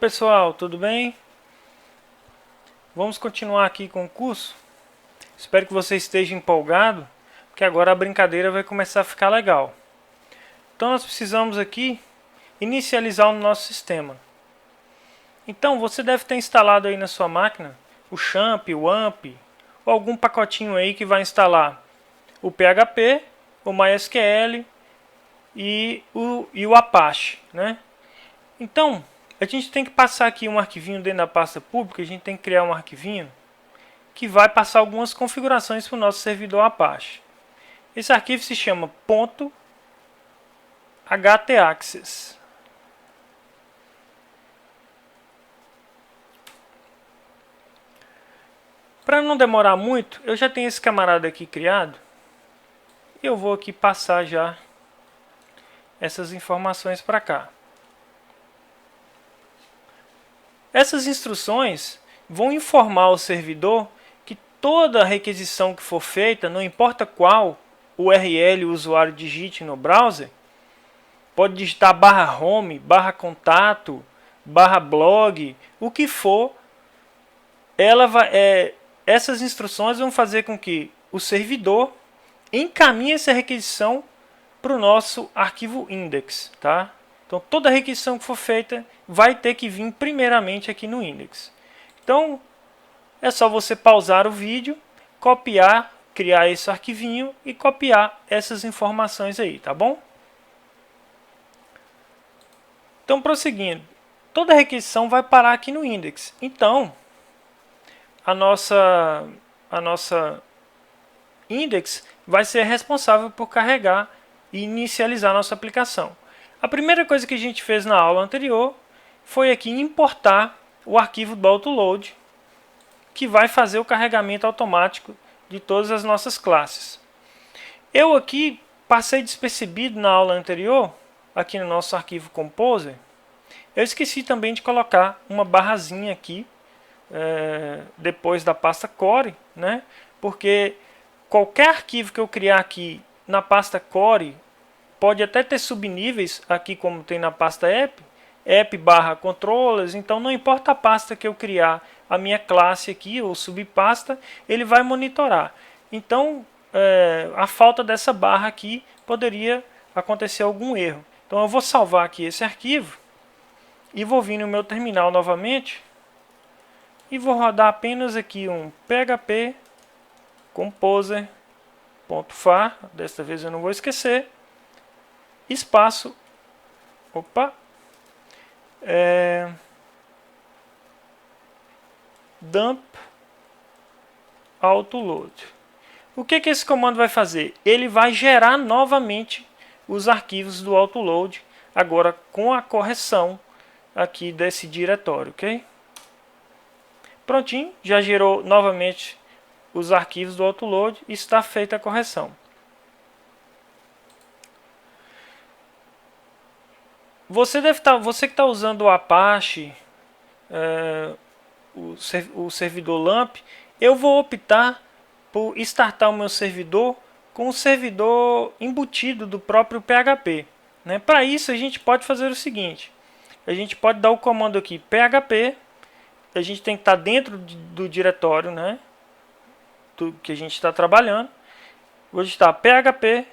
pessoal, tudo bem? Vamos continuar aqui com o curso. Espero que você esteja empolgado, porque agora a brincadeira vai começar a ficar legal. Então nós precisamos aqui inicializar o nosso sistema. Então você deve ter instalado aí na sua máquina o XAMPP, o AMP, ou algum pacotinho aí que vai instalar o PHP, o MySQL e o Apache, né? Então, a gente tem que passar aqui um arquivinho dentro da pasta pública, a gente tem que criar um arquivinho que vai passar algumas configurações para o nosso servidor Apache. Esse arquivo se chama .htaccess. Para não demorar muito, eu já tenho esse camarada aqui criado. E eu vou aqui passar já essas informações para cá. Essas instruções vão informar o servidor que toda requisição que for feita, não importa qual URL o usuário digite no browser, pode digitar /home, /contato, /blog, o que for, essas instruções vão fazer com que o servidor encaminhe essa requisição para o nosso arquivo index, tá? Então toda requisição que for feita vai ter que vir primeiramente aqui no index. Então é só você pausar o vídeo, copiar, criar esse arquivinho e copiar essas informações aí, tá bom? Então prosseguindo, toda requisição vai parar aqui no index. Então a nossa index vai ser responsável por carregar e inicializar a nossa aplicação. A primeira coisa que a gente fez na aula anterior foi aqui importar o arquivo do autoload, que vai fazer o carregamento automático de todas as nossas classes. Eu aqui passei despercebido na aula anterior, aqui no nosso arquivo Composer, eu esqueci também de colocar uma barrazinha aqui, depois da pasta core, né? Porque qualquer arquivo que eu criar aqui na pasta core, pode até ter subníveis, aqui como tem na pasta app/controllers, então não importa a pasta que eu criar, a minha classe aqui, ou subpasta, ele vai monitorar. Então, a falta dessa barra aqui poderia acontecer algum erro. Então eu vou salvar aqui esse arquivo, e vou vir no meu terminal novamente, e vou rodar apenas aqui um php composer.far, desta vez eu não vou esquecer, espaço, dump autoload. O que esse comando vai fazer? Ele vai gerar novamente os arquivos do autoload, agora com a correção aqui desse diretório, ok? Prontinho, já gerou novamente os arquivos do autoload e está feita a correção. Você que está usando o Apache, o servidor LAMP, eu vou optar por startar o meu servidor com o servidor embutido do próprio PHP. Né? Para isso a gente pode fazer o seguinte, a gente pode dar o comando aqui php, a gente tem que estar dentro do diretório, né, que a gente está trabalhando. Vou digitar php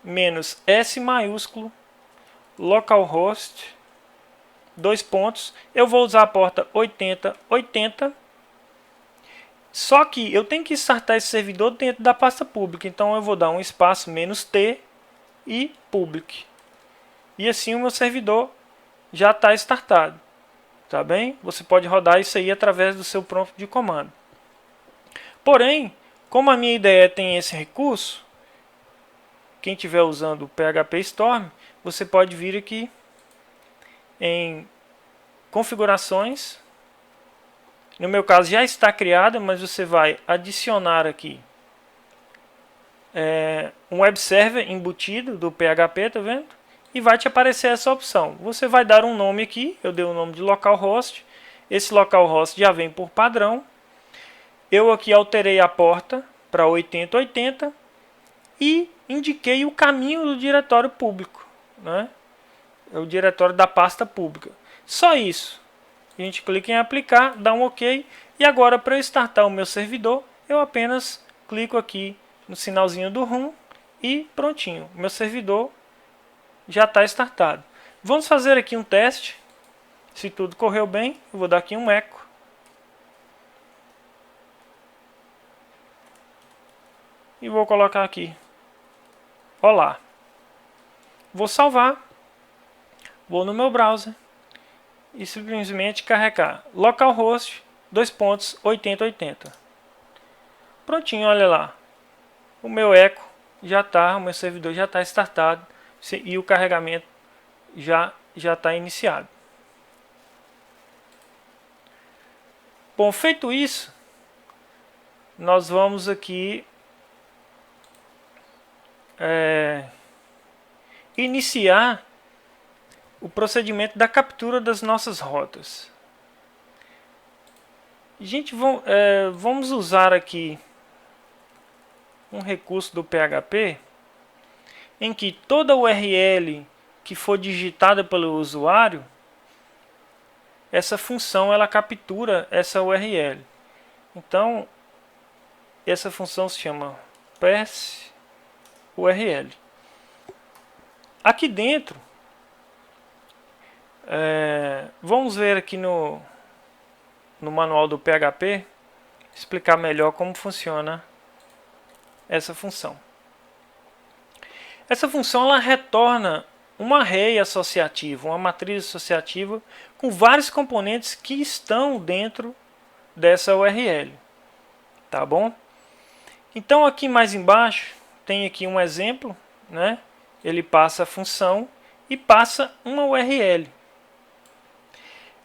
-s maiúsculo localhost 2 pontos. Eu vou usar a porta 8080. Só que eu tenho que startar esse servidor dentro da pasta pública. Então eu vou dar um espaço -t e public. E assim o meu servidor já está startado. Tá bem? Você pode rodar isso aí através do seu prompt de comando. Porém, como a minha ideia tem esse recurso, quem estiver usando o PHP Storm, você pode vir aqui em configurações. No meu caso já está criada, mas você vai adicionar aqui um web server embutido do PHP, tá vendo? E vai te aparecer essa opção. Você vai dar um nome aqui, eu dei o nome de localhost. Esse localhost já vem por padrão. Eu aqui alterei a porta para 8080 e indiquei o caminho do diretório público, né? É o diretório da pasta pública. Só isso. A gente clica em aplicar, dá um OK. E agora, para eu startar o meu servidor, eu apenas clico aqui no sinalzinho do Run e prontinho. Meu servidor já está startado. Vamos fazer aqui um teste. Se tudo correu bem, eu vou dar aqui um eco. E vou colocar aqui. Olá. Vou salvar. Vou no meu browser. E simplesmente carregar localhost 2.8080. Prontinho, olha lá. O meu eco já está, o meu servidor já está startado e o carregamento já está iniciado. Bom, feito isso, nós vamos aqui iniciar o procedimento da captura das nossas rotas. Gente, vamos usar aqui um recurso do PHP em que toda URL que for digitada pelo usuário, essa função ela captura essa URL. Então, essa função se chama parse URL. Aqui dentro, vamos ver aqui no manual do PHP, explicar melhor como funciona essa função. Essa função ela retorna um array associativo, uma matriz associativa com vários componentes que estão dentro dessa URL. Tá bom? Então aqui mais embaixo tem aqui um exemplo, né? Ele passa a função e passa uma URL.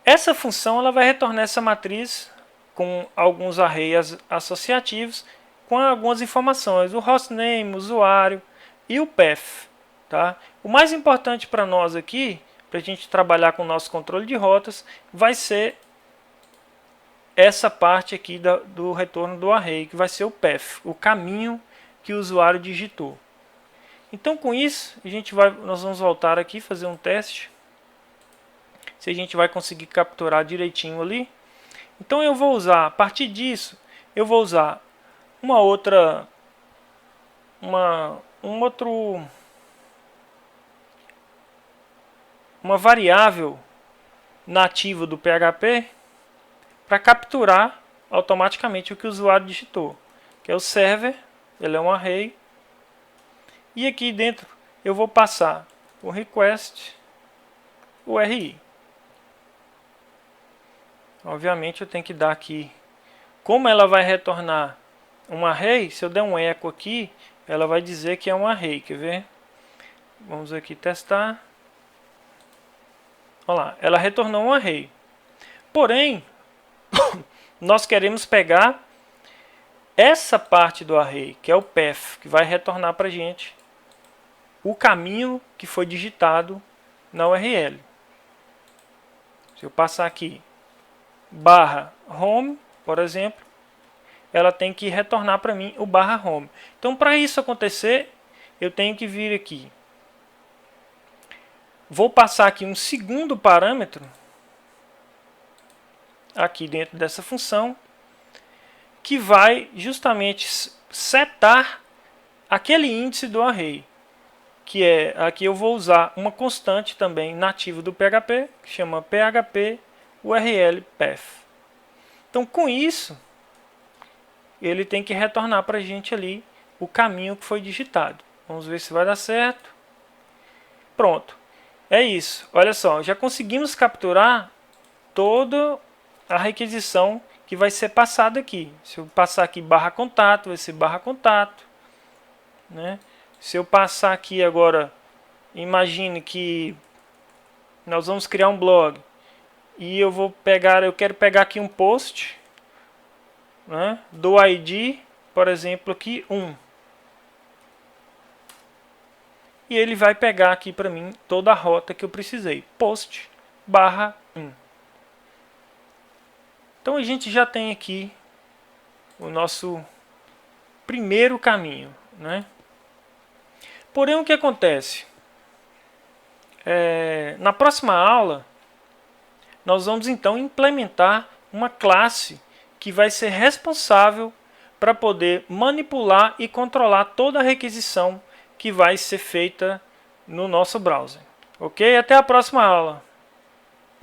Essa função ela vai retornar essa matriz com alguns arrays associativos com algumas informações, o hostname, o usuário e o path. Tá? O mais importante para nós aqui, para a gente trabalhar com o nosso controle de rotas, vai ser essa parte aqui do retorno do array, que vai ser o path, o caminho que o usuário digitou. Então com isso, nós vamos voltar aqui fazer um teste. Se a gente vai conseguir capturar direitinho ali. Então eu vou usar, a partir disso, eu vou usar uma variável nativa do PHP para capturar automaticamente o que o usuário digitou, que é o server, ele é um array. E aqui dentro eu vou passar o request URI. Obviamente eu tenho que dar aqui, como ela vai retornar um array, se eu der um eco aqui, ela vai dizer que é um array, quer ver? Vamos aqui testar. Olha lá, ela retornou um array. Porém, nós queremos pegar essa parte do array, que é o path, que vai retornar para a gente o caminho que foi digitado na URL. Se eu passar aqui /home, por exemplo, ela tem que retornar para mim o /home. Então, para isso acontecer, eu tenho que vir aqui. Vou passar aqui um segundo parâmetro aqui dentro dessa função, que vai justamente setar aquele índice do array, que é, aqui eu vou usar uma constante também nativa do PHP, que chama PHP URL path. Então com isso, ele tem que retornar para a gente ali o caminho que foi digitado. Vamos ver se vai dar certo. Pronto. É isso. Olha só, já conseguimos capturar toda a requisição que vai ser passada aqui. Se eu passar aqui /contato, vai ser /contato. Né? Se eu passar aqui agora, imagine que nós vamos criar um blog e eu quero pegar aqui um post, né, do ID, por exemplo, aqui 1. E ele vai pegar aqui para mim toda a rota que eu precisei, post /1. Então a gente já tem aqui o nosso primeiro caminho, né? Porém, o que acontece? Na próxima aula, nós vamos então implementar uma classe que vai ser responsável para poder manipular e controlar toda a requisição que vai ser feita no nosso browser. Ok? Até a próxima aula.